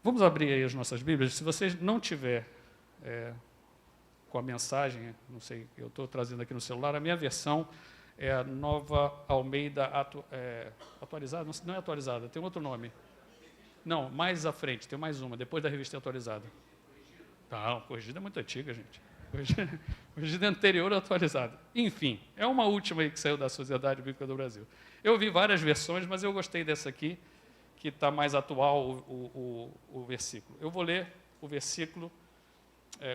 Vamos abrir aí as nossas Bíblias. Se vocês não tiver com a mensagem, não sei, eu estou trazendo aqui no celular, a minha versão é a Nova Almeida atualizada, não é atualizada, tem outro nome. Não, mais à frente, tem mais uma, depois da revista atualizada. Não, corrigida é muito antiga, gente. Corrigida é anterior à atualizada. Enfim, é uma última aí que saiu da Sociedade Bíblica do Brasil. Eu vi várias versões, mas eu gostei dessa aqui, que está mais atual o versículo. Eu vou ler o versículo,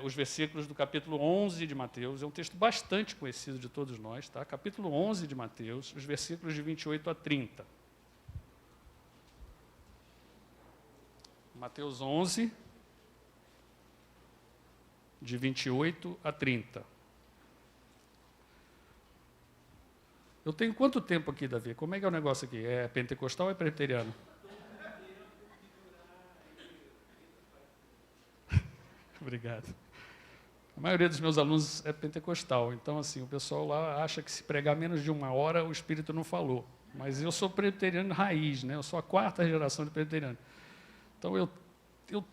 os versículos do capítulo 11 de Mateus. É um texto bastante conhecido de todos nós, tá? Capítulo 11 de Mateus, os versículos de 28 a 30. Mateus 11, de 28 a 30. Eu tenho quanto tempo aqui, Davi? Como é que é o negócio aqui? É pentecostal ou é presbiteriano? Obrigado. A maioria dos meus alunos é pentecostal, então assim, o pessoal lá acha que se pregar menos de 1 hora, o Espírito não falou. Mas eu sou presbiteriano raiz, né? Eu sou a 4ª geração de presbiteriano. Então eu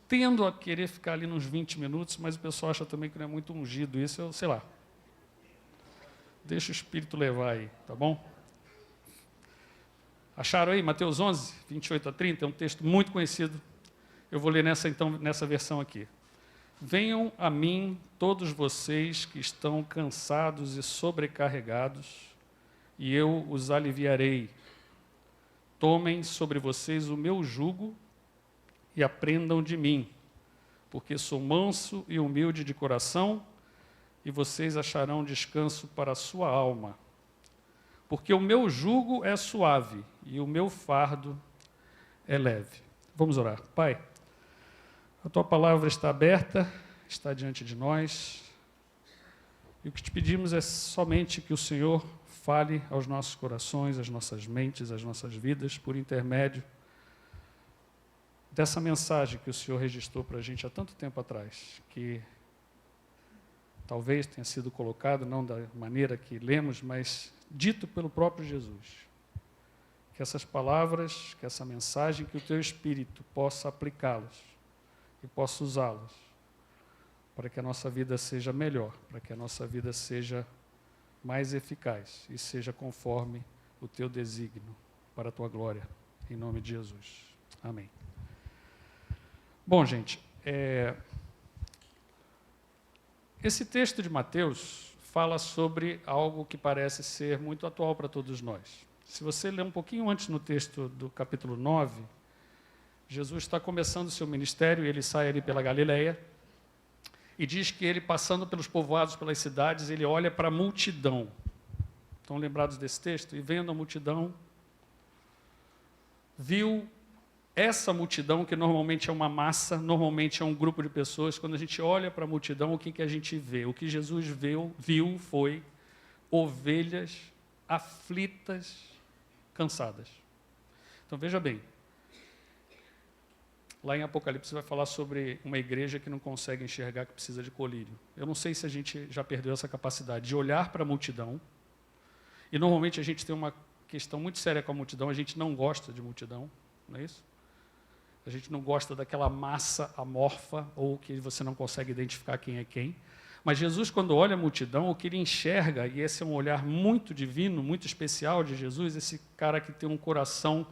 tendo a querer ficar ali nos 20 minutos, mas o pessoal acha também que não é muito ungido isso, eu sei lá. Deixa o Espírito levar aí, tá bom? Acharam aí? Mateus 11, 28 a 30, é um texto muito conhecido. Eu vou ler nessa versão aqui. Venham a mim todos vocês que estão cansados e sobrecarregados, e eu os aliviarei. Tomem sobre vocês o meu jugo e aprendam de mim, porque sou manso e humilde de coração, e vocês acharão descanso para a sua alma. Porque o meu jugo é suave e o meu fardo é leve. Vamos orar. Pai, a Tua palavra está aberta, está diante de nós, e o que te pedimos é somente que o Senhor fale aos nossos corações, às nossas mentes, às nossas vidas, por intermédio dessa mensagem que o Senhor registrou para a gente há tanto tempo atrás, que talvez tenha sido colocado, não da maneira que lemos, mas dito pelo próprio Jesus. Que essas palavras, que essa mensagem, que o Teu Espírito possa aplicá-las e possa usá-las para que a nossa vida seja melhor, para que a nossa vida seja mais eficaz e seja conforme o Teu desígnio para a Tua glória, em nome de Jesus. Amém. Bom, gente, esse texto de Mateus fala sobre algo que parece ser muito atual para todos nós. Se você ler um pouquinho antes no texto do capítulo 9, Jesus está começando o seu ministério, ele sai ali pela Galileia, e diz que ele, passando pelos povoados, pelas cidades, ele olha para a multidão. Estão lembrados desse texto? E vendo a multidão, viu essa multidão, que normalmente é uma massa, normalmente é um grupo de pessoas. Quando a gente olha para a multidão, o que a gente vê? O que Jesus viu foi ovelhas aflitas, cansadas. Então, veja bem, lá em Apocalipse vai falar sobre uma igreja que não consegue enxergar, que precisa de colírio. Eu não sei se a gente já perdeu essa capacidade de olhar para a multidão, e normalmente a gente tem uma questão muito séria com a multidão, a gente não gosta de multidão, não é isso? A gente não gosta daquela massa amorfa, ou que você não consegue identificar quem é quem. Mas Jesus, quando olha a multidão, o que ele enxerga, e esse é um olhar muito divino, muito especial de Jesus, esse cara que tem um coração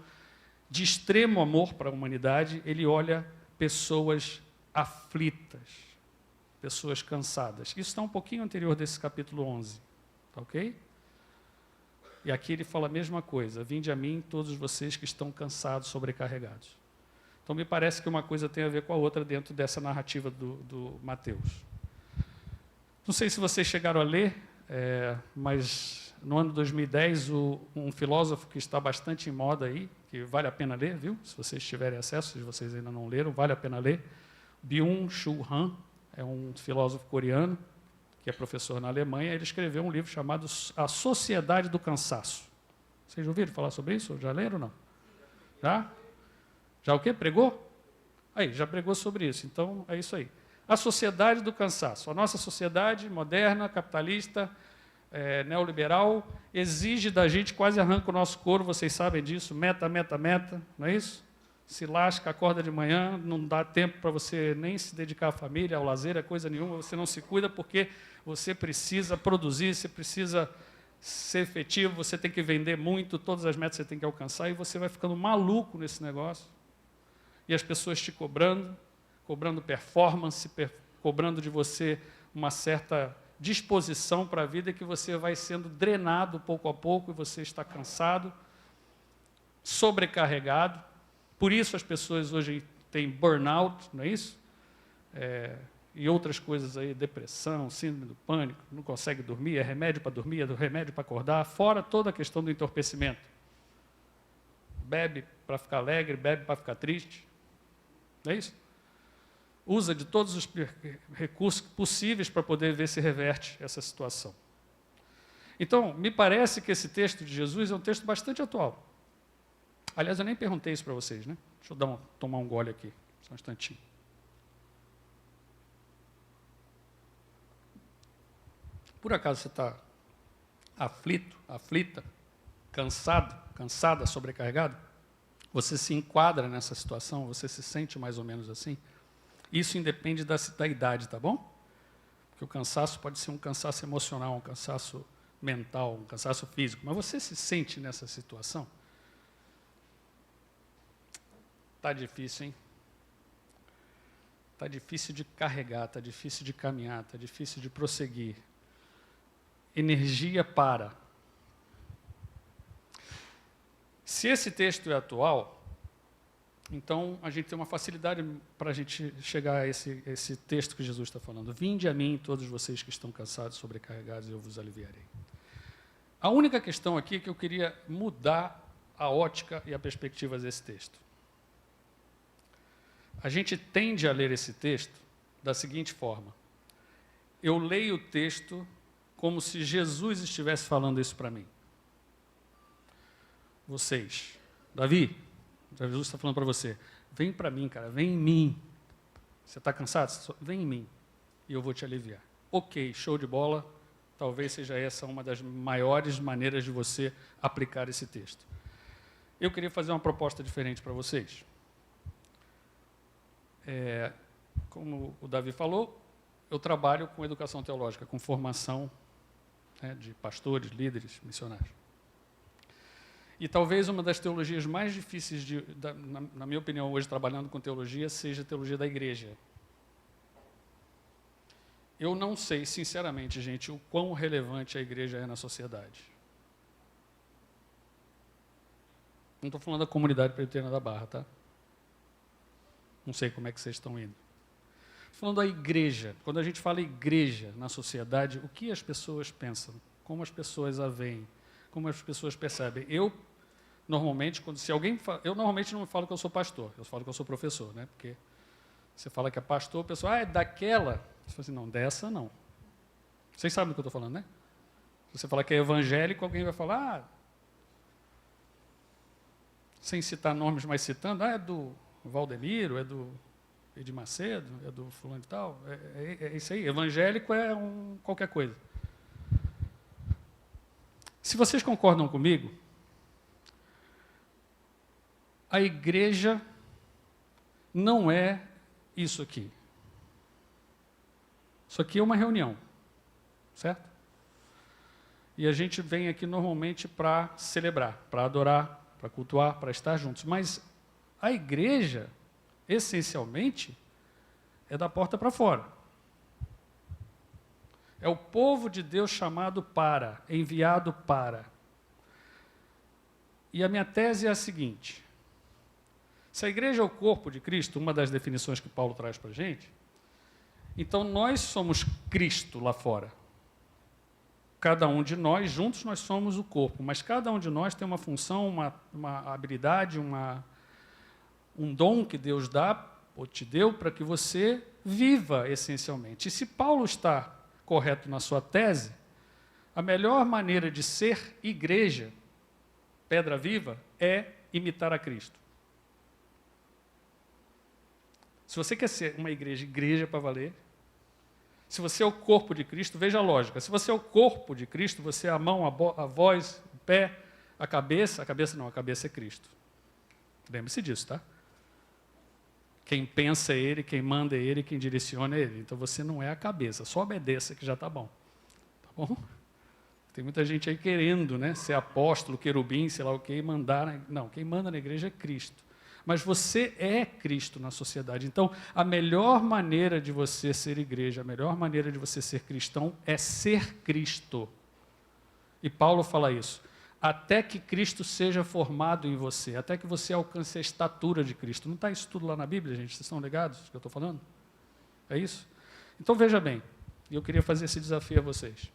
de extremo amor para a humanidade, ele olha pessoas aflitas, pessoas cansadas. Isso está um pouquinho anterior desse capítulo 11, tá ok? E aqui ele fala a mesma coisa, vinde a mim todos vocês que estão cansados, sobrecarregados. Então, me parece que uma coisa tem a ver com a outra dentro dessa narrativa do Mateus. Não sei se vocês chegaram a ler, mas no ano de 2010, um filósofo que está bastante em moda aí, que vale a pena ler, viu? Se vocês tiverem acesso, se vocês ainda não leram, vale a pena ler. Byung-Chul Han, é um filósofo coreano, que é professor na Alemanha. Ele escreveu um livro chamado A Sociedade do Cansaço. Vocês já ouviram falar sobre isso? Já leram ou não? Já? Já o quê? Pregou? Aí, já pregou sobre isso. Então, é isso aí. A sociedade do cansaço. A nossa sociedade moderna, capitalista, neoliberal, exige da gente, quase arranca o nosso couro, vocês sabem disso, meta, não é isso? se lasca, acorda de manhã, não dá tempo para você nem se dedicar à família, ao lazer, a coisa nenhuma, você não se cuida porque você precisa produzir, você precisa ser efetivo, você tem que vender muito, todas as metas você tem que alcançar, e você vai ficando maluco nesse negócio. E as pessoas te cobrando performance, cobrando de você uma certa disposição para a vida, que você vai sendo drenado pouco a pouco, e você está cansado, sobrecarregado. Por isso as pessoas hoje têm burnout, não é isso? E outras coisas aí, depressão, síndrome do pânico, não consegue dormir, é remédio para dormir, é remédio para acordar, fora toda a questão do entorpecimento. Bebe para ficar alegre, bebe para ficar triste, não é isso? Usa de todos os recursos possíveis para poder ver se reverte essa situação. Então, me parece que esse texto de Jesus é um texto bastante atual. Aliás, eu nem perguntei isso para vocês, né? Deixa eu tomar um gole aqui, só um instantinho. Por acaso você está aflito, aflita, cansado, cansada, sobrecarregado? Você se enquadra nessa situação? Você se sente mais ou menos assim? Isso independe da idade, tá bom? Porque o cansaço pode ser um cansaço emocional, um cansaço mental, um cansaço físico. Mas você se sente nessa situação? Está difícil, hein? Está difícil de carregar, está difícil de caminhar, está difícil de prosseguir. Energia para. Se esse texto é atual, então a gente tem uma facilidade para a gente chegar a esse texto que Jesus está falando. Vinde a mim, todos vocês que estão cansados, sobrecarregados, e eu vos aliviarei. A única questão aqui é que eu queria mudar a ótica e a perspectiva desse texto. A gente tende a ler esse texto da seguinte forma. Eu leio o texto como se Jesus estivesse falando isso para mim. Vocês. Davi, Jesus está falando para você. Vem para mim, cara, vem em mim. Você está cansado? Vem em mim e eu vou te aliviar. Ok, show de bola. Talvez seja essa uma das maiores maneiras de você aplicar esse texto. Eu queria fazer uma proposta diferente para vocês. Como o Davi falou, eu trabalho com educação teológica, com formação de pastores, líderes, missionários. E talvez uma das teologias mais difíceis, na minha opinião, hoje, trabalhando com teologia, seja a teologia da igreja. Eu não sei, sinceramente, gente, o quão relevante a igreja é na sociedade. Não estou falando da comunidade presbiteriana da Barra, tá? Não sei como é que vocês estão indo. Estou falando da igreja. Quando a gente fala igreja na sociedade, o que as pessoas pensam? Como as pessoas a veem? Como as pessoas percebem? Eu normalmente não falo que eu sou pastor, eu falo que eu sou professor, né? Porque você fala que é pastor, o pessoal, é daquela. Você fala assim, não, dessa não. Vocês sabem do que eu estou falando, né? Se você falar que é evangélico, alguém vai falar, sem citar nomes, mas citando, é do Valdemiro, é do Edir Macedo, é do fulano e tal. É isso aí, evangélico é qualquer coisa. Se vocês concordam comigo, a igreja não é isso aqui. Isso aqui é uma reunião, certo? E a gente vem aqui normalmente para celebrar, para adorar, para cultuar, para estar juntos. Mas a igreja, essencialmente, é da porta para fora. É o povo de Deus chamado para, enviado para. E a minha tese é a seguinte. Se a igreja é o corpo de Cristo, uma das definições que Paulo traz para a gente, então nós somos Cristo lá fora. Cada um de nós, juntos nós somos o corpo, mas cada um de nós tem uma função, uma habilidade, um dom que Deus dá, ou te deu, para que você viva essencialmente. E se Paulo está correto na sua tese, a melhor maneira de ser igreja, pedra viva, é imitar a Cristo. Se você quer ser uma igreja para valer, se você é o corpo de Cristo, veja a lógica, se você é o corpo de Cristo, você é a mão, a voz, o pé, a cabeça não, a cabeça é Cristo. Lembre-se disso, tá? Quem pensa é ele, quem manda é ele, quem direciona é ele. Então você não é a cabeça, só obedeça que já está bom. Tá bom? Tem muita gente aí querendo, né, ser apóstolo, querubim, sei lá o quê, e mandar. Não, quem manda na igreja é Cristo. Mas você é Cristo na sociedade. Então, a melhor maneira de você ser igreja, a melhor maneira de você ser cristão é ser Cristo. E Paulo fala isso. Até que Cristo seja formado em você, até que você alcance a estatura de Cristo. Não está isso tudo lá na Bíblia, gente? Vocês estão ligados do que eu estou falando? É isso? Então, veja bem, eu queria fazer esse desafio a vocês.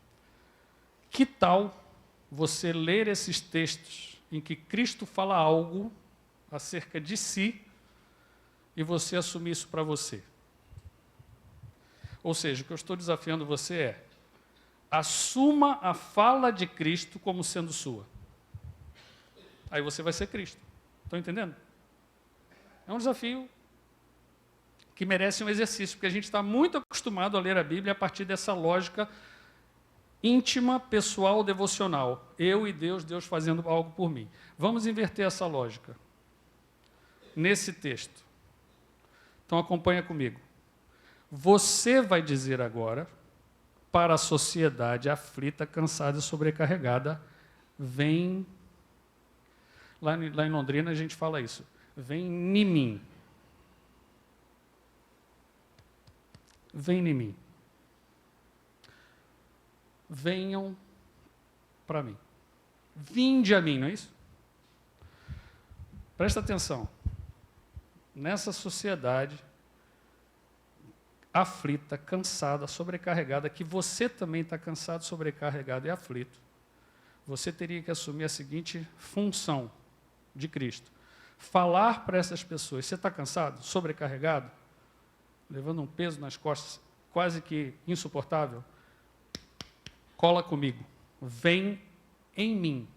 Que tal você ler esses textos em que Cristo fala algo acerca de si e você assumir isso para você? Ou seja, o que eu estou desafiando você é: assuma a fala de Cristo como sendo sua. Aí você vai ser Cristo. Estão entendendo? É um desafio que merece um exercício, porque a gente está muito acostumado a ler a Bíblia a partir dessa lógica íntima, pessoal, devocional. Eu e Deus, Deus fazendo algo por mim. Vamos inverter essa lógica nesse texto. Então acompanha comigo. Você vai dizer agora para a sociedade aflita, cansada e sobrecarregada, vem... Lá em Londrina a gente fala isso. Vem em mim. Vem em mim. Venham para mim. Vinde a mim, não é isso? Presta atenção. Nessa sociedade aflita, cansada, sobrecarregada, que você também está cansado, sobrecarregado e aflito, você teria que assumir a seguinte função de Cristo. Falar para essas pessoas: você está cansado, sobrecarregado, levando um peso nas costas quase que insuportável? Cola comigo, vem em mim.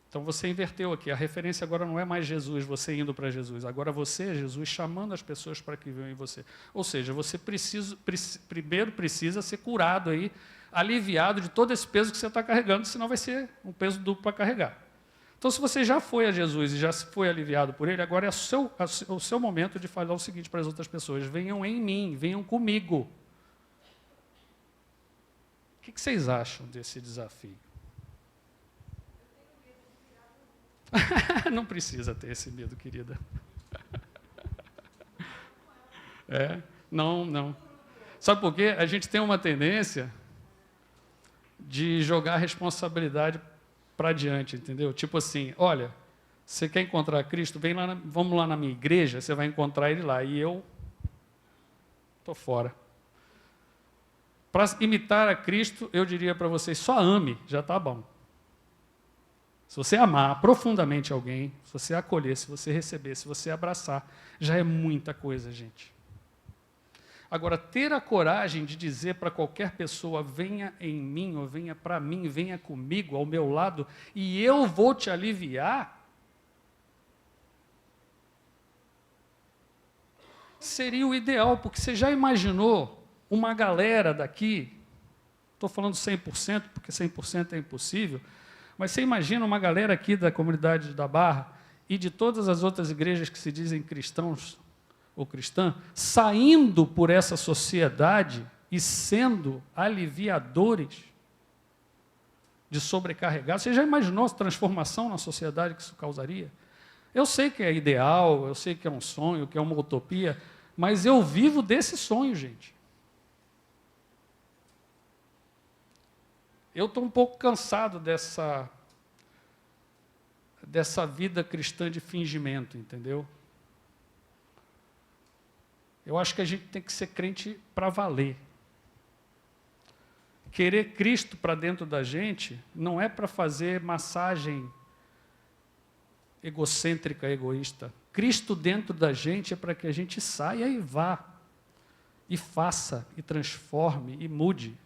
Então você inverteu aqui, a referência agora não é mais Jesus, você indo para Jesus, agora você é Jesus chamando as pessoas para que venham em você. Ou seja, você primeiro precisa ser curado aí, aliviado de todo esse peso que você está carregando, senão vai ser um peso duplo para carregar. Então, se você já foi a Jesus e já foi aliviado por Ele, agora é o seu momento de falar o seguinte para as outras pessoas: venham em mim, venham comigo. O que vocês acham desse desafio? Não precisa ter esse medo, querida. Não. Sabe por quê? A gente tem uma tendência de jogar a responsabilidade para diante, entendeu? Tipo assim, olha, você quer encontrar Cristo? Vamos lá na minha igreja, você vai encontrar Ele lá. E eu estou fora. Para imitar a Cristo, eu diria para vocês, só ame, já está bom. Se você amar profundamente alguém, se você acolher, se você receber, se você abraçar, já é muita coisa, gente. Agora, ter a coragem de dizer para qualquer pessoa: venha em mim, ou venha para mim, venha comigo, ao meu lado, e eu vou te aliviar, seria o ideal, porque você já imaginou uma galera daqui, estou falando 100%, porque 100% é impossível, mas você imagina uma galera aqui da comunidade da Barra e de todas as outras igrejas que se dizem cristãos ou cristã, saindo por essa sociedade e sendo aliviadores de sobrecarregados. Você já imaginou a transformação na sociedade que isso causaria? Eu sei que é ideal, eu sei que é um sonho, que é uma utopia, mas eu vivo desse sonho, gente. Eu estou um pouco cansado dessa vida cristã de fingimento, entendeu? Eu acho que a gente tem que ser crente para valer. Querer Cristo para dentro da gente não é para fazer massagem egocêntrica, egoísta. Cristo dentro da gente é para que a gente saia e vá, e faça, e transforme, e mude.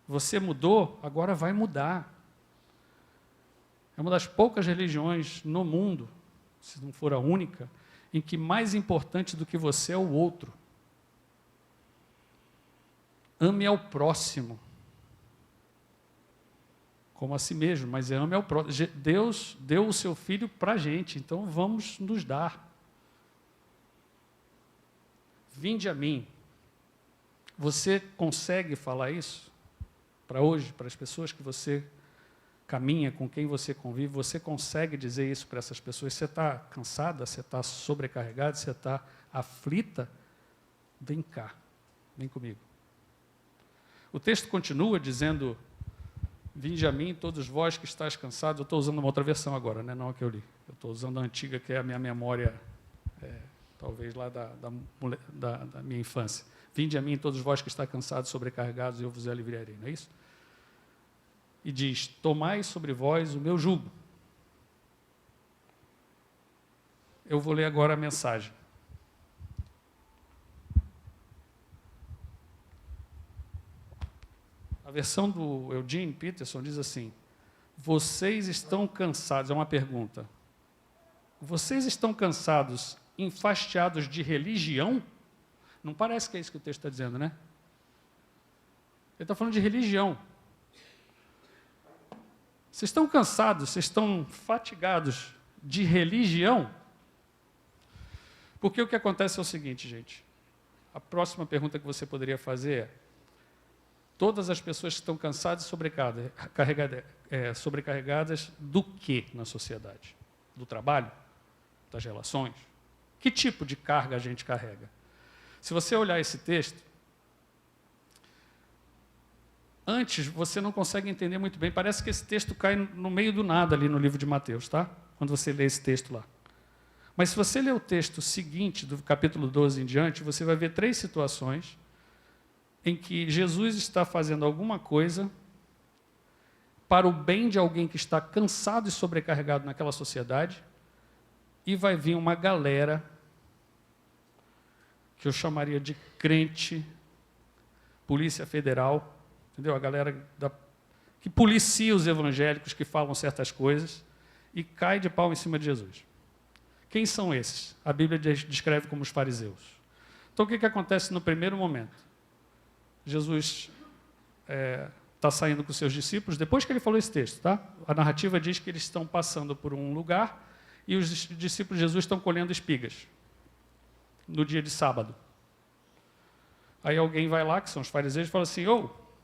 Você mudou, agora vai mudar. É uma das poucas religiões no mundo, se não for a única, em que mais importante do que você é o outro. Ame ao próximo como a si mesmo, mas ame ao próximo. Deus deu o seu Filho para a gente, então vamos nos dar. Vinde a mim. Você consegue falar isso para hoje, para as pessoas que você caminha, com quem você convive? Você consegue dizer isso para essas pessoas? Você está cansada? Você está sobrecarregada? Você está aflita? Vem cá, vem comigo. O texto continua dizendo: vinde a mim, todos vós que estáis cansados. Eu estou usando uma outra versão agora, né? Não a que eu li. Eu estou usando a antiga, que é a minha memória, talvez lá da minha infância. Vinde a mim, todos vós que estáis cansados, sobrecarregados, e eu vos aliviarei. Não é isso? E diz: tomai sobre vós o meu jugo. Eu vou ler agora a mensagem. A versão do Eugene Peterson diz assim: vocês estão cansados, é uma pergunta. Vocês estão cansados, enfastiados de religião? Não parece que é isso que o texto está dizendo, né? Ele está falando de religião. Vocês estão cansados, vocês estão fatigados de religião? Porque o que acontece é o seguinte, gente. A próxima pergunta que você poderia fazer é: todas as pessoas que estão cansadas e sobrecarregadas do que na sociedade? Do trabalho? Das relações? Que tipo de carga a gente carrega? Se você olhar esse texto, antes você não consegue entender muito bem. Parece que esse texto cai no meio do nada ali no livro de Mateus, tá? Quando você lê esse texto lá. Mas se você ler o texto seguinte, do capítulo 12 em diante, você vai ver 3 situações em que Jesus está fazendo alguma coisa para o bem de alguém que está cansado e sobrecarregado naquela sociedade, e vai vir uma galera que eu chamaria de crente, Polícia Federal, entendeu? A galera que policia os evangélicos que falam certas coisas e cai de pau em cima de Jesus. Quem são esses? A Bíblia descreve como os fariseus. Então, o que acontece no primeiro momento? Jesus está saindo com seus discípulos, depois que ele falou esse texto, tá? A narrativa diz que eles estão passando por um lugar e os discípulos de Jesus estão colhendo espigas no dia de sábado. Aí alguém vai lá, que são os fariseus, e fala assim: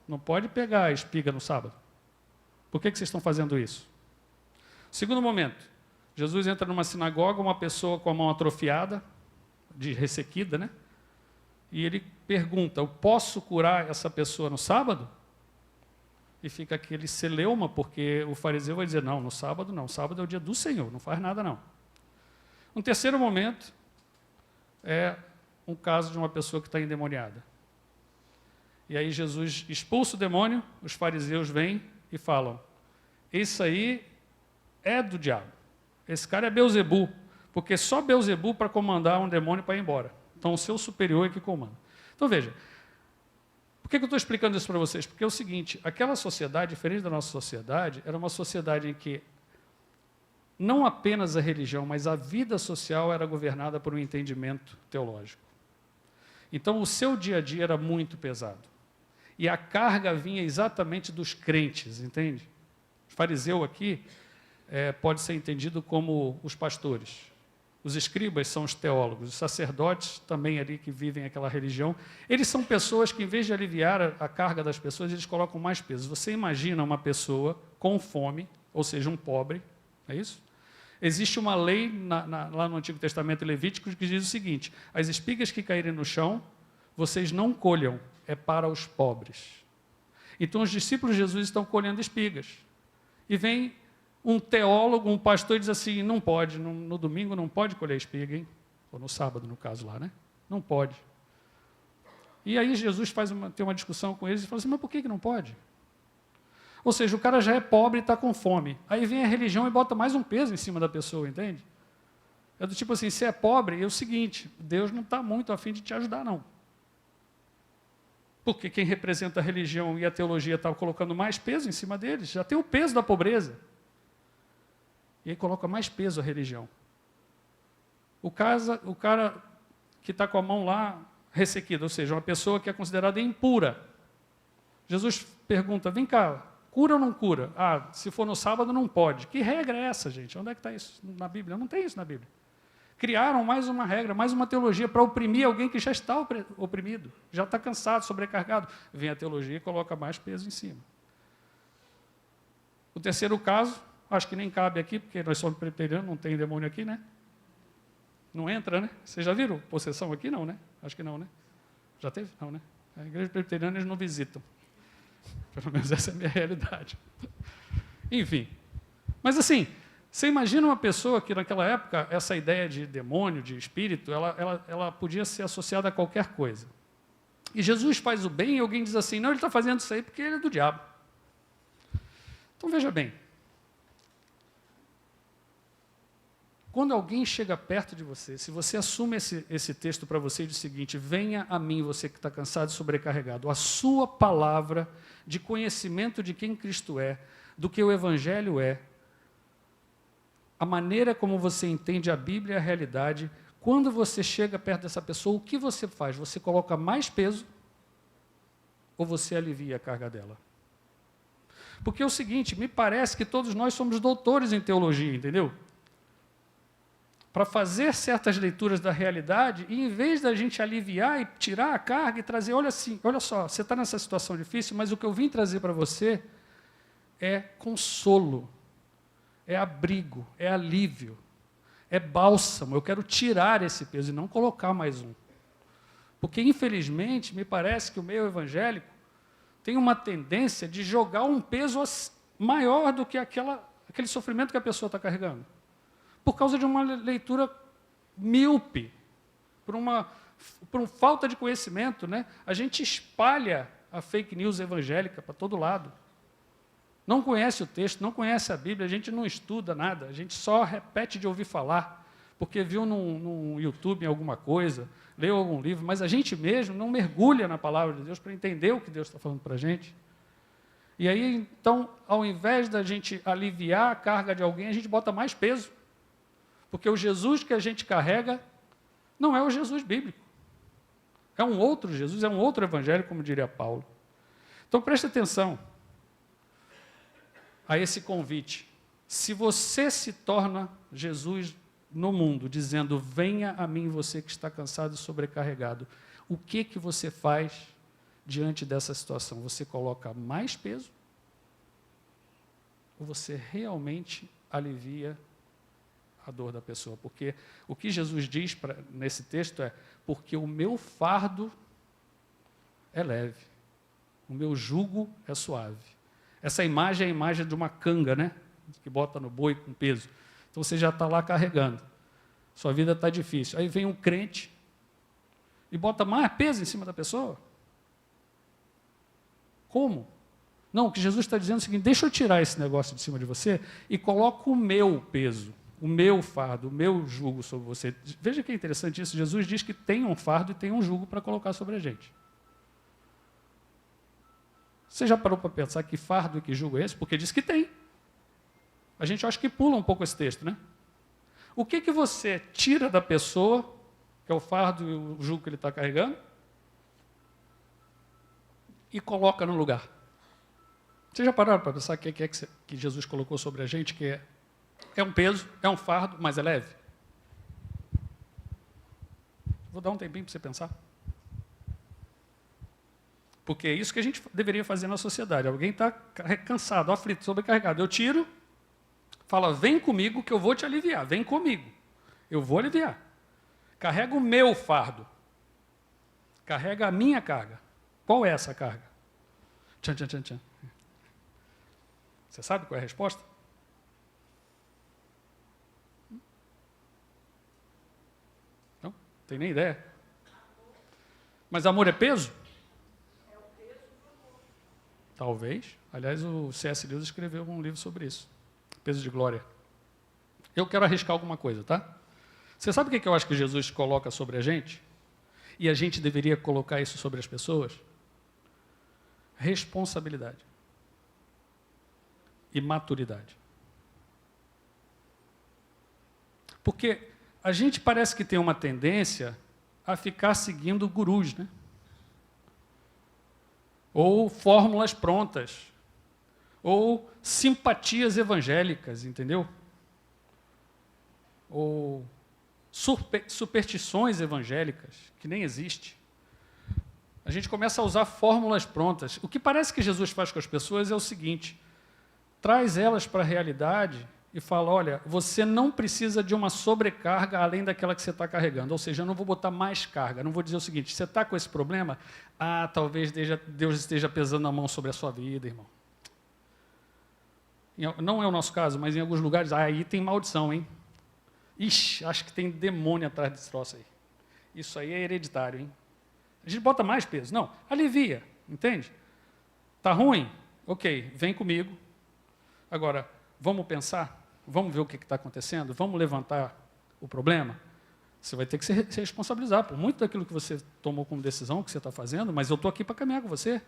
não pode pegar a espiga no sábado. Por que vocês estão fazendo isso? Segundo momento, Jesus entra numa sinagoga, uma pessoa com a mão atrofiada, ressequida, né? E ele pergunta: eu posso curar essa pessoa no sábado? E fica aquele celeuma, porque o fariseu vai dizer: não, no sábado não, sábado é o dia do Senhor, não faz nada não. Um terceiro momento é um caso de uma pessoa que está endemoniada. E aí Jesus expulsa o demônio, os fariseus vêm e falam: isso aí é do diabo, esse cara é Beelzebu, porque só Beelzebu para comandar um demônio para ir embora. Então o seu superior é que comanda. Então veja, por que eu estou explicando isso para vocês? Porque é o seguinte: aquela sociedade, diferente da nossa sociedade, era uma sociedade em que não apenas a religião, mas a vida social era governada por um entendimento teológico. Então o seu dia a dia era muito pesado. E a carga vinha exatamente dos crentes, entende? O fariseu aqui pode ser entendido como os pastores. Os escribas são os teólogos, os sacerdotes também ali que vivem aquela religião. Eles são pessoas que, em vez de aliviar a carga das pessoas, eles colocam mais peso. Você imagina uma pessoa com fome, ou seja, um pobre, é isso? Existe uma lei lá no Antigo Testamento Levítico que diz o seguinte: as espigas que caírem no chão, vocês não colham, é para os pobres. Então os discípulos de Jesus estão colhendo espigas. E vem um teólogo, um pastor, e diz assim: não pode, no domingo não pode colher espiga, hein? Ou no sábado, no caso lá, né? Não pode. E aí Jesus tem uma discussão com eles e fala assim: mas por que não pode? Ou seja, o cara já é pobre e está com fome. Aí vem a religião e bota mais um peso em cima da pessoa, entende? É do tipo assim: se é pobre, é o seguinte, Deus não está muito a fim de te ajudar, não. Porque quem representa a religião e a teologia está colocando mais peso em cima deles, já tem o peso da pobreza. E aí coloca mais peso a religião. O cara que está com a mão lá ressequida, ou seja, uma pessoa que é considerada impura. Jesus pergunta: vem cá, Cura ou não cura? Ah, se for no sábado não pode. Que regra é essa, gente? Onde é que está isso na Bíblia? Não tem isso na Bíblia. Criaram mais uma regra, mais uma teologia para oprimir alguém que já está oprimido, já está cansado, sobrecarregado. Vem a teologia e coloca mais peso em cima. O terceiro caso, acho que nem cabe aqui, porque nós somos presbiterianos, não tem demônio aqui, né? Não entra, né? Vocês já viram possessão aqui? Não, né? Acho que não, né? Já teve? Não, né? A igreja presbiteriana eles não visitam. Pelo menos essa é a minha realidade. Enfim. Mas assim, você imagina uma pessoa que naquela época, essa ideia de demônio, de espírito, ela podia ser associada a qualquer coisa. E Jesus faz o bem e alguém diz assim, não, ele está fazendo isso aí porque ele é do diabo. Então veja bem. Quando alguém chega perto de você, se você assume esse texto para você e diz o seguinte, venha a mim, você que está cansado e sobrecarregado, a sua palavra de conhecimento de quem Cristo é, do que o Evangelho é, a maneira como você entende a Bíblia e a realidade, quando você chega perto dessa pessoa, o que você faz? Você coloca mais peso ou você alivia a carga dela? Porque é o seguinte, me parece que todos nós somos doutores em teologia, entendeu? Para fazer certas leituras da realidade, e em vez da gente aliviar e tirar a carga e trazer, olha só, você está nessa situação difícil, mas o que eu vim trazer para você é consolo, é abrigo, é alívio, é bálsamo. Eu quero tirar esse peso e não colocar mais um. Porque, infelizmente, me parece que o meio evangélico tem uma tendência de jogar um peso maior do que aquele sofrimento que a pessoa está carregando. Por causa de uma leitura míope, por uma falta de conhecimento, né? A gente espalha a fake news evangélica para todo lado. Não conhece o texto, não conhece a Bíblia, a gente não estuda nada, a gente só repete de ouvir falar, porque viu no YouTube em alguma coisa, leu algum livro, mas a gente mesmo não mergulha na palavra de Deus para entender o que Deus está falando para a gente. E aí, então, ao invés da gente aliviar a carga de alguém, a gente bota mais peso. Porque o Jesus que a gente carrega não é o Jesus bíblico. É um outro Jesus, é um outro evangelho, como diria Paulo. Então, preste atenção a esse convite. Se você se torna Jesus no mundo, dizendo, venha a mim você que está cansado e sobrecarregado, o que você faz diante dessa situação? Você coloca mais peso? Ou você realmente alivia a dor da pessoa? Porque o que Jesus diz nesse texto é, porque o meu fardo é leve, o meu jugo é suave. Essa imagem é a imagem de uma canga, né? Que bota no boi com peso. Então você já está lá carregando. Sua vida está difícil. Aí vem um crente e bota mais peso em cima da pessoa. Como? Não, o que Jesus está dizendo é o seguinte, deixa eu tirar esse negócio de cima de você e coloco o meu peso, o meu fardo, o meu jugo sobre você. Veja que é interessante isso. Jesus diz que tem um fardo e tem um jugo para colocar sobre a gente. Você já parou para pensar que fardo e que jugo é esse? Porque diz que tem. A gente acha que pula um pouco esse texto, né? O que você tira da pessoa, que é o fardo e o jugo que ele está carregando, e coloca no lugar? Vocês já pararam para pensar o que é que Jesus colocou sobre a gente, que é um peso, é um fardo, mas é leve? Vou dar um tempinho para você pensar. Porque é isso que a gente deveria fazer na sociedade. Alguém está cansado, aflito, sobrecarregado. Eu tiro, fala, vem comigo que eu vou te aliviar. Vem comigo, eu vou aliviar. Carrega o meu fardo. Carrega a minha carga. Qual é essa carga? Tchan, tchan, tchan, tchan. Você sabe qual é a resposta? Não? Tem nem ideia. Mas amor é peso? Talvez. Aliás, o C.S. Lewis escreveu um livro sobre isso. Peso de glória. Eu quero arriscar alguma coisa, tá? Você sabe o que eu acho que Jesus coloca sobre a gente? E a gente deveria colocar isso sobre as pessoas? Responsabilidade. E maturidade. Porque a gente parece que tem uma tendência a ficar seguindo gurus, né? Ou fórmulas prontas, Ou simpatias evangélicas, entendeu? Ou superstições evangélicas, que nem existe. A gente começa a usar fórmulas prontas. O que parece que Jesus faz com as pessoas é o seguinte: traz elas para a realidade e fala, olha, você não precisa de uma sobrecarga além daquela que você está carregando. Ou seja, eu não vou botar mais carga. Não vou dizer o seguinte, você está com esse problema? Talvez Deus esteja pesando a mão sobre a sua vida, irmão. Não é o nosso caso, mas em alguns lugares, aí tem maldição, hein? Ixi, acho que tem demônio atrás desse troço aí. Isso aí é hereditário, hein? A gente bota mais peso. Não, alivia, entende? Está ruim? Ok, vem comigo. Agora, vamos pensar? Vamos ver o que está acontecendo? Vamos levantar o problema? Você vai ter que se responsabilizar por muito daquilo que você tomou como decisão, que você está fazendo, mas eu estou aqui para caminhar com você.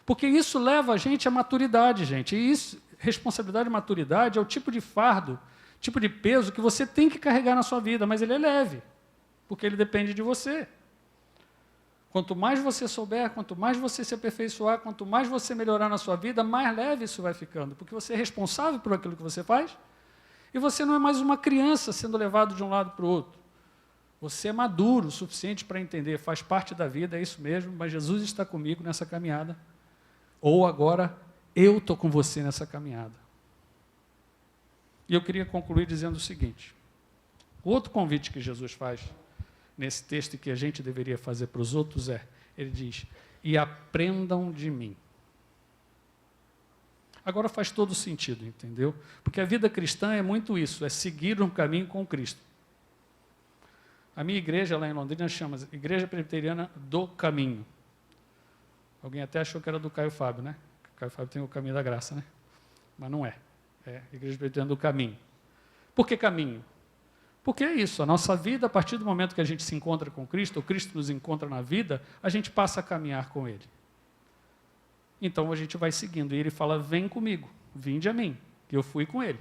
Porque isso leva a gente à maturidade, gente. E isso, responsabilidade e maturidade é o tipo de fardo, tipo de peso que você tem que carregar na sua vida, mas ele é leve, porque ele depende de você. Quanto mais você souber, quanto mais você se aperfeiçoar, quanto mais você melhorar na sua vida, mais leve isso vai ficando, porque você é responsável por aquilo que você faz e você não é mais uma criança sendo levado de um lado para o outro. Você é maduro o suficiente para entender, faz parte da vida, é isso mesmo, mas Jesus está comigo nessa caminhada. Ou agora, eu estou com você nessa caminhada. E eu queria concluir dizendo o seguinte: o outro convite que Jesus faz nesse texto e que a gente deveria fazer para os outros ele diz, e aprendam de mim. Agora faz todo sentido, entendeu? Porque a vida cristã é muito isso, é seguir um caminho com Cristo. A minha igreja lá em Londrina chama Igreja Presbiteriana do Caminho. Alguém até achou que era do Caio Fábio, né? O Caio Fábio tem o Caminho da Graça, né? Mas não é. É Igreja Presbiteriana do Caminho. Por que caminho? Porque é isso, a nossa vida, a partir do momento que a gente se encontra com Cristo, ou Cristo nos encontra na vida, a gente passa a caminhar com Ele. Então a gente vai seguindo, e Ele fala, vem comigo, vinde a mim, que eu fui com Ele.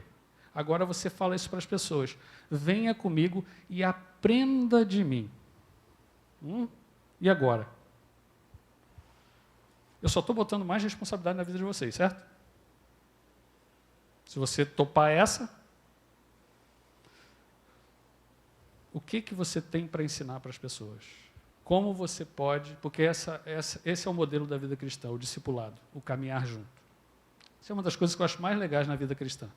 Agora você fala isso para as pessoas, venha comigo e aprenda de mim. E agora? Eu só estou botando mais responsabilidade na vida de vocês, certo? Se você topar essa, o que você tem para ensinar para as pessoas? Como você pode, porque esse é o modelo da vida cristã, o discipulado, o caminhar junto. Isso é uma das coisas que eu acho mais legais na vida cristã.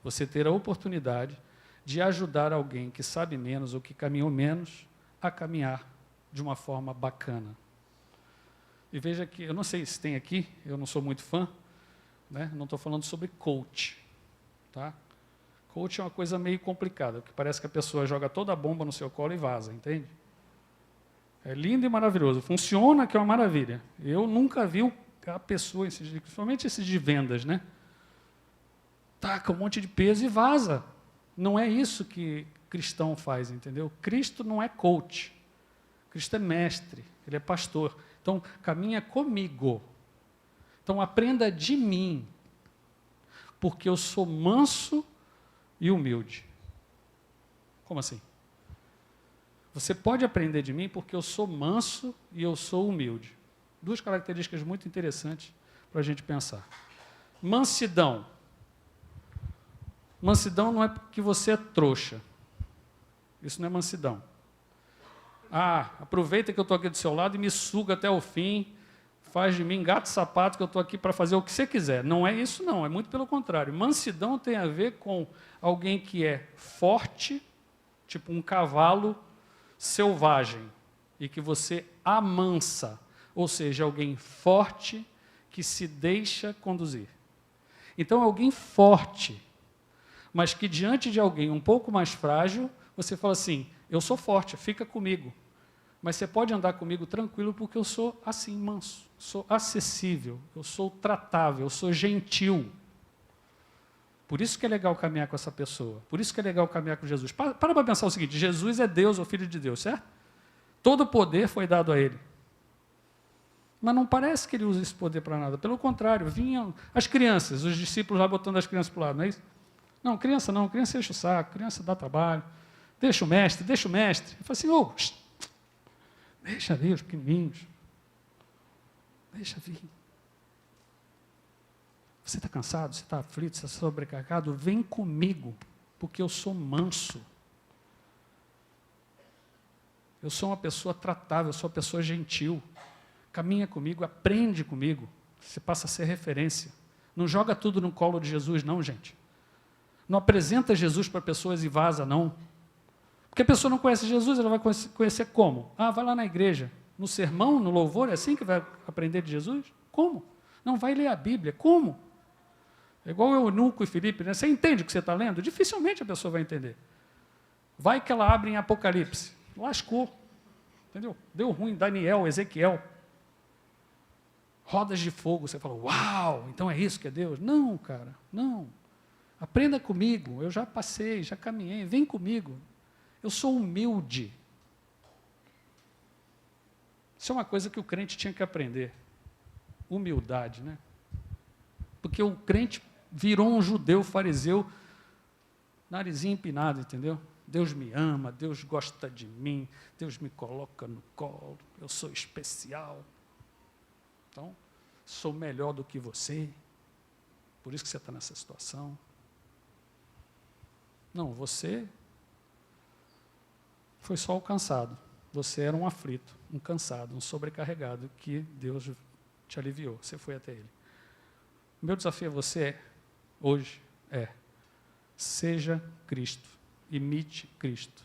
Você ter a oportunidade de ajudar alguém que sabe menos ou que caminhou menos a caminhar de uma forma bacana. E veja que, eu não sei se tem aqui, eu não sou muito fã, né? Não estou falando sobre coach. Tá? Coach é uma coisa meio complicada, porque parece que a pessoa joga toda a bomba no seu colo e vaza, entende? É lindo e maravilhoso, funciona que é uma maravilha. Eu nunca vi a pessoa, principalmente esses de vendas, né? Taca um monte de peso e vaza. Não é isso que cristão faz, entendeu? Cristo não é coach. Cristo é mestre, ele é pastor. Então, caminha comigo. Então, aprenda de mim, porque eu sou manso e humilde. Como assim? Você pode aprender de mim porque eu sou manso e eu sou humilde. Duas características muito interessantes para a gente pensar. Mansidão. Mansidão não é porque você é trouxa. Isso não é mansidão. Aproveita que eu estou aqui do seu lado e me suga até o fim, faz de mim gato e sapato que eu estou aqui para fazer o que você quiser. Não é isso não, é muito pelo contrário. Mansidão tem a ver com alguém que é forte, tipo um cavalo selvagem, e que você amansa, ou seja, alguém forte que se deixa conduzir. Então, alguém forte, mas que diante de alguém um pouco mais frágil, você fala assim, eu sou forte, fica comigo. Mas você pode andar comigo tranquilo porque eu sou assim, manso, sou acessível, eu sou tratável, eu sou gentil. Por isso que é legal caminhar com essa pessoa, por isso que é legal caminhar com Jesus. Para pensar o seguinte, Jesus é Deus, o Filho de Deus, certo? Todo o poder foi dado a Ele. Mas não parece que Ele usa esse poder para nada, pelo contrário, vinham as crianças, os discípulos lá botando as crianças para o lado, não é isso? Não, criança enche o saco, criança dá trabalho, deixa o mestre. Eu falo assim, deixa ali os pequenininhos, deixa vir. Você está cansado? Você está aflito? Você está sobrecarregado? Vem comigo, porque eu sou manso. Eu sou uma pessoa tratável, eu sou uma pessoa gentil. Caminha comigo, aprende comigo. Você passa a ser referência. Não joga tudo no colo de Jesus, não, gente. Não apresenta Jesus para pessoas e vaza, não. Porque a pessoa não conhece Jesus, ela vai conhecer como? Ah, vai lá na igreja. No sermão, no louvor, é assim que vai aprender de Jesus? Como? Não, vai ler a Bíblia. Como? É igual eu, Eunuco e Filipe, né? Você entende o que você está lendo? Dificilmente a pessoa vai entender. Vai que ela abre em Apocalipse. Lascou. Entendeu? Deu ruim. Daniel, Ezequiel. Rodas de fogo. Você fala, uau, então é isso que é Deus? Não, cara, não. Aprenda comigo. Eu já passei, já caminhei. Vem comigo. Eu sou humilde. Isso é uma coisa que o crente tinha que aprender. Humildade, né? Porque o crente virou um judeu fariseu, narizinho empinado, entendeu? Deus me ama, Deus gosta de mim, Deus me coloca no colo, eu sou especial. Então, sou melhor do que você, por isso que você está nessa situação. Não, você foi só o cansado. Você era um aflito, um cansado, um sobrecarregado, que Deus te aliviou. Você foi até Ele. O meu desafio a você hoje é: seja Cristo, imite Cristo.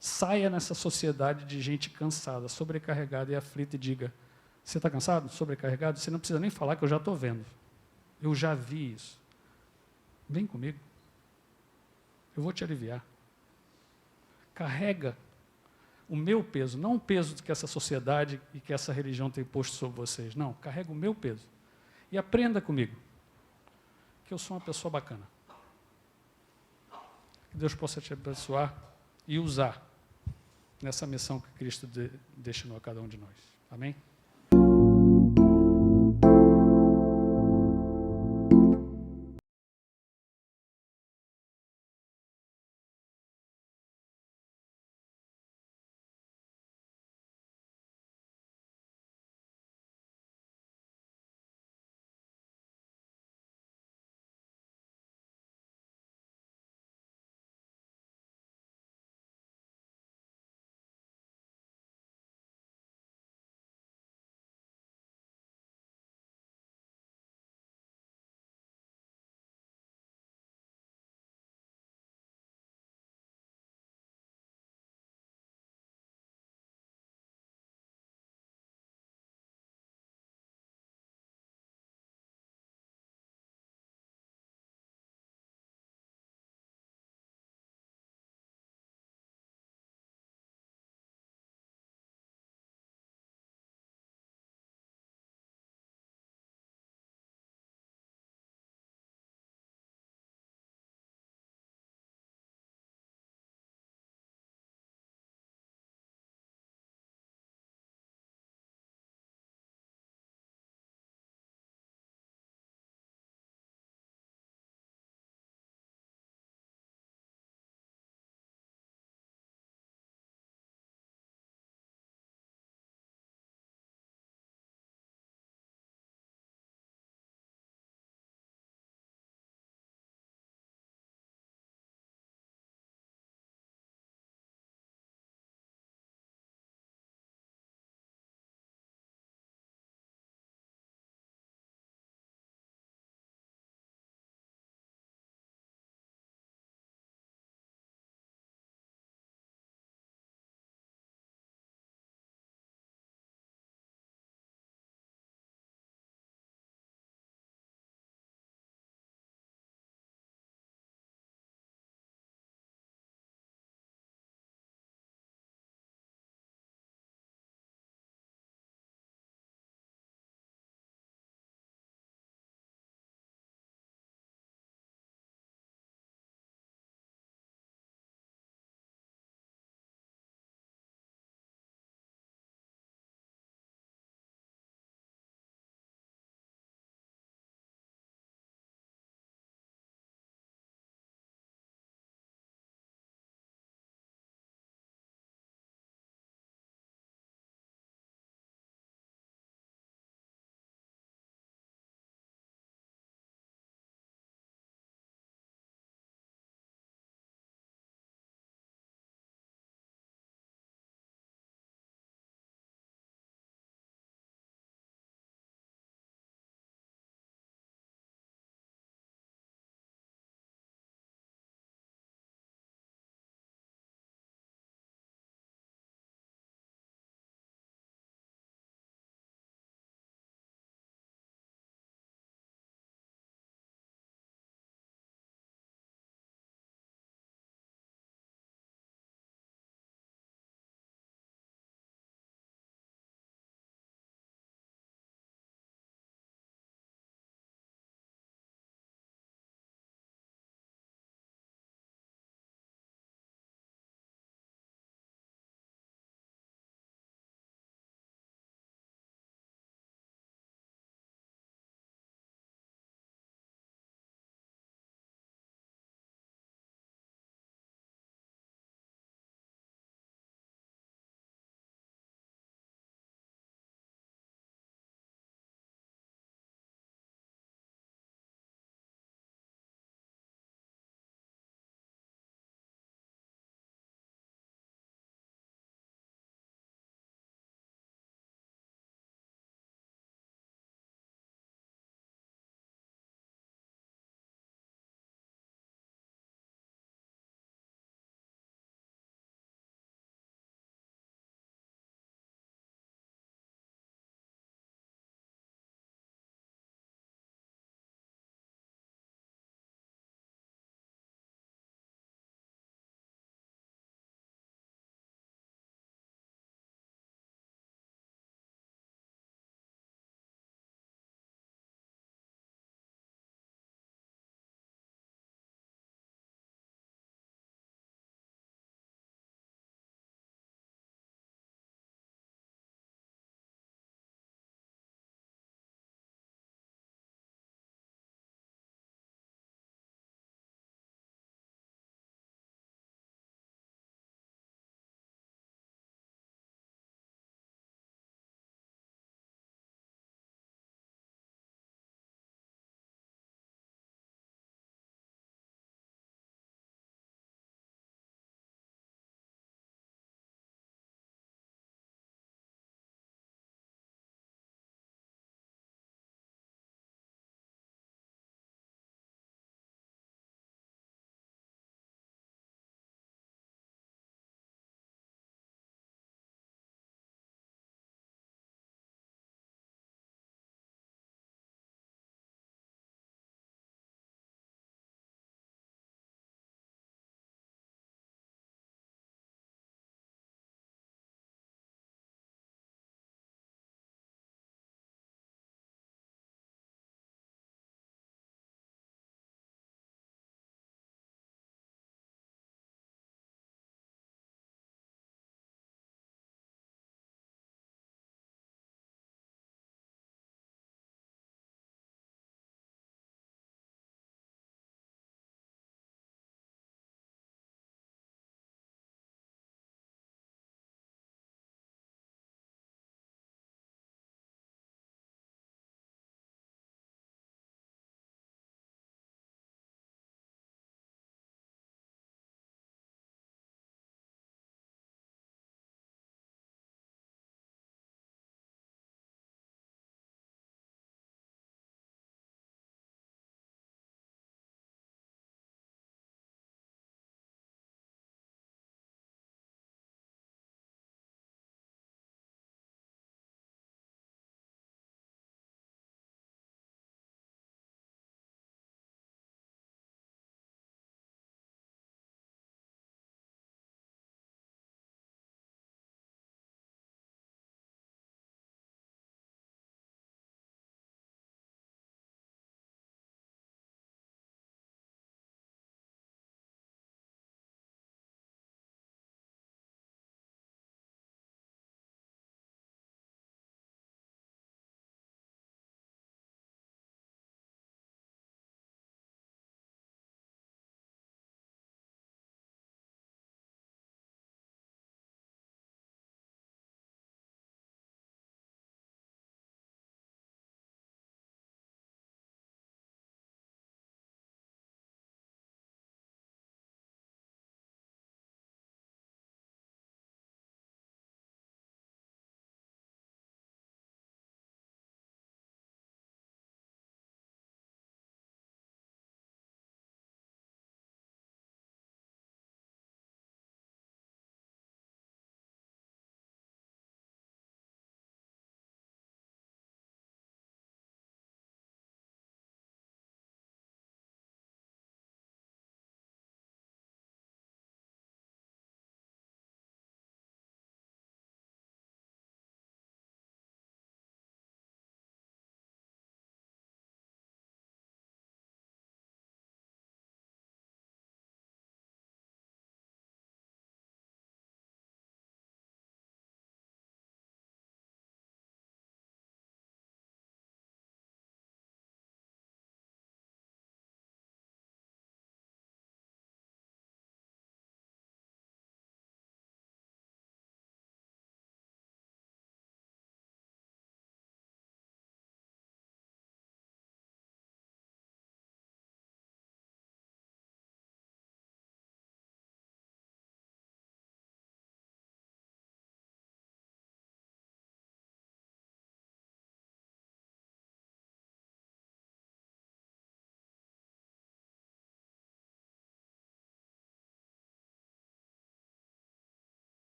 Saia nessa sociedade de gente cansada, sobrecarregada e aflita e diga: você está cansado, sobrecarregado? Você não precisa nem falar que eu já estou vendo. Eu já vi isso. Vem comigo. Eu vou te aliviar. Carrega o meu peso, não o peso que essa sociedade e que essa religião tem posto sobre vocês. Não, carrega o meu peso. E aprenda comigo, que eu sou uma pessoa bacana. Que Deus possa te abençoar e usar nessa missão que Cristo destinou a cada um de nós. Amém?